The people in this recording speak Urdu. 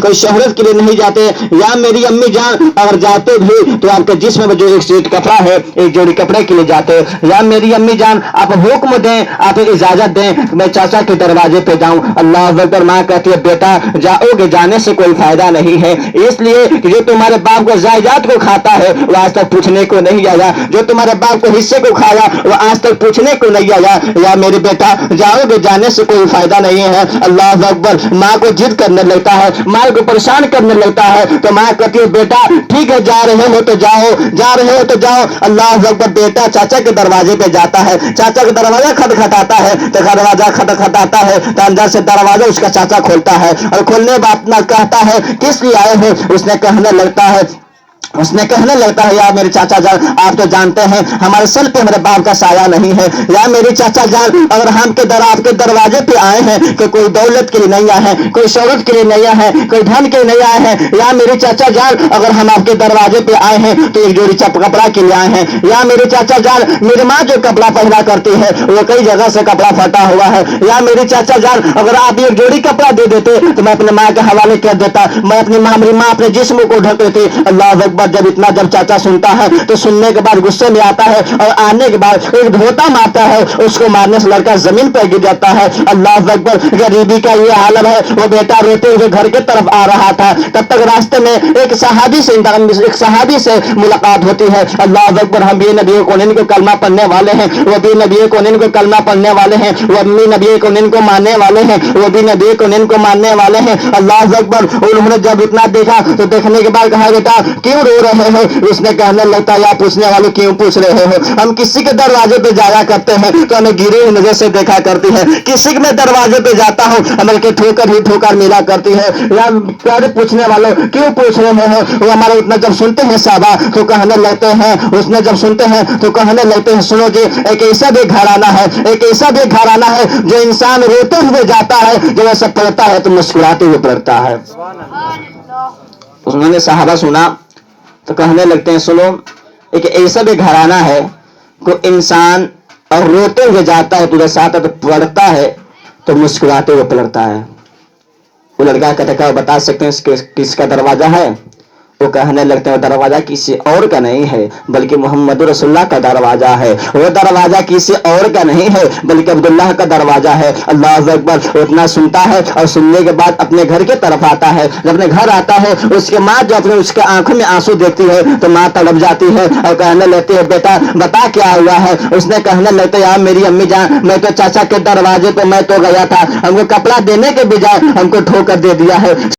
کوئی شہرت کے لیے نہیں جاتے. یا میری امی جان اگر جاتے بھی تو آپ کے جسم میں جو ایک سیٹ کپڑا ہے ایک جوڑی کپڑے کے لیے جاتے. یا میری امی جان آپ حکم دیں, آپ اجازت دیں میں چاچا کے دروازے پہ جاؤں. اللہ اکبر. ماں کہتی ہے بیٹا جاؤ گے جانے سے کوئی فائدہ نہیں ہے, اس لیے کہ جو تمہارے باپ کو جائیداد کو کھاتا ہے وہ آج تک پوچھنے کو نہیں آیا, جو تمہارے باپ کو حصے کو کھایا وہ آج تک پوچھنے کو نہیں آیا. یا میرے بیٹا جاؤ گے جانے سے کوئی فائدہ نہیں ہے. اللہ اکبر. ماں کو ضد کرنے لگتا ہے, ماں کو پریشان کرنے لگتا ہے تو ماں کہتی ہے بیٹا ٹھیک ہے جا رہے ہو تو جاؤ, جا رہے ہو تو جاؤ. اللہ اکبر. بیٹا چاچا کے دروازے پہ جاتا ہے, چاچا کا دروازہ کھٹکھٹاتا ہے تو دروازہ کھٹکھٹاتا ہے تو اندر سے دروازہ اس کا چاچا کھولتا ہے اور کھولنے بعد نہ کہتا ہے کس لیے آئے ہو. اس نے کہنے لگتا ہے یا میرے چاچا جان آپ تو جانتے ہیں ہمارے سر پہ ہمارے باپ کا سایہ نہیں ہے. یا میرے چاچا جان اگر ہم کے دروازے پہ آئے ہیں کہ کوئی دولت کے لیے نہیں آئے ہیں, کوئی شہرت کے لیے نہیں آئے ہیں, کوئی دھن کے لیے نہیں آئے ہیں. یا میرے چاچا جان اگر ہم آپ کے دروازے پہ آئے ہیں تو ایک جوڑی کپڑا کے لیے آئے ہیں. یا میرے چاچا جان میری ماں جو کپڑا پہنا کرتی ہے وہ کئی جگہ سے کپڑا پھٹا ہوا ہے. یا میرے چاچا جان اگر آپ ایک جوڑی کپڑا دے دیتے تو میں اپنے ماں کے حوالے کر دیتا, میں اپنی میری ماں اپنے جسم کو ڈھک دیتی. اللہ اکبر. جب چاچا سنتا ہے تو سننے کے بعد غصے میں آتا ہے اور آنے کے بعد ایک دھوتا مارتا ہے, اس کو مارنے سے لڑکا زمین پہ گر جاتا ہے. اللہ اکبر. غریبی کا یہ عالم ہے. وہ بیٹا روتے ہوئے گھر کی طرف آ رہا تھا, تب تک راستے میں ایک صحابی سے ملاقات ہوتی ہے. اللہ اکبر. ہم بھی نبی کونین کو کلمہ پڑھنے والے ہیں, وہ بھی نبی کونین کو کلمہ پڑھنے والے ہیں, وہ بھی نبی کونین کو ماننے والے ہیں, وہ بھی نبی کونین کو ماننے والے ہیں. اللہ اکبر. انہوں نے جب اتنا دیکھا تو دیکھنے کے بعد کہا بیٹا کیوں رو رہے ہو. اس نے کہنے لگتا یا پوچھنے والے کیوں پوچھ رہے ہو, ہم کسی کے دروازے پہ جایا کرتے ہیں تو ہمیں گرے ہوئی نظر سے دیکھا کرتی ہے, کسی کے میں دروازے پہ جاتا ہوں ہمیں کے ٹھوکر ملا کرتی ہے. یا پیارے پوچھنے والوں کیوں پوچھ رہے ہیں. وہ ہمارا اتنا جب سنتے ہیں صحابہ تو کہنے لگتے ہیں, اس نے جب سنتے ہیں تو کہنے لگتے ہیں سنو جی ایک ایسا بھی گھرانہ ہے, ایک ایسا بھی گھرانہ ہے جو انسان روتے ہوئے جاتا ہے, جو ایسا پڑھتا ہے تو مسکراتے ہوئے پڑھتا ہے. انہوں نے صحابہ سنا تو کہنے لگتے ہیں سنو ایک ایسا بھی گھرانہ ہے کو انسان اور روتے ہوئے جاتا ہے تو ساتھ تو پڑھتا ہے تو مسکراتے ہوئے پڑھتا ہے. وہ لڑکا کہتا ہے بتا سکتے ہیں کس کا دروازہ ہے. وہ کہنے لگتے ہیں دروازہ کسی اور کا نہیں ہے بلکہ محمد رسول اللہ کا دروازہ ہے. وہ دروازہ کسی اور کا نہیں ہے بلکہ عبداللہ کا دروازہ ہے. اللہ اکبر. اتنا سنتا ہے اور سننے کے بعد اپنے گھر کی طرف آتا ہے. جب اپنے گھر آتا ہے اس کے ماں جو اپنے اس کے آنکھوں میں آنسو دیکھتی ہے تو ماں تڑپ جاتی ہے اور کہنے لگتی ہے بیٹا بتا کیا ہوا ہے. اس نے کہنے لگتا ہے یار میری امی جان میں تو چاچا کے دروازے پہ میں تو گیا تھا, ہم کو کپڑا دینے کے بجائے ہم کو ٹھوکر دے دیا ہے.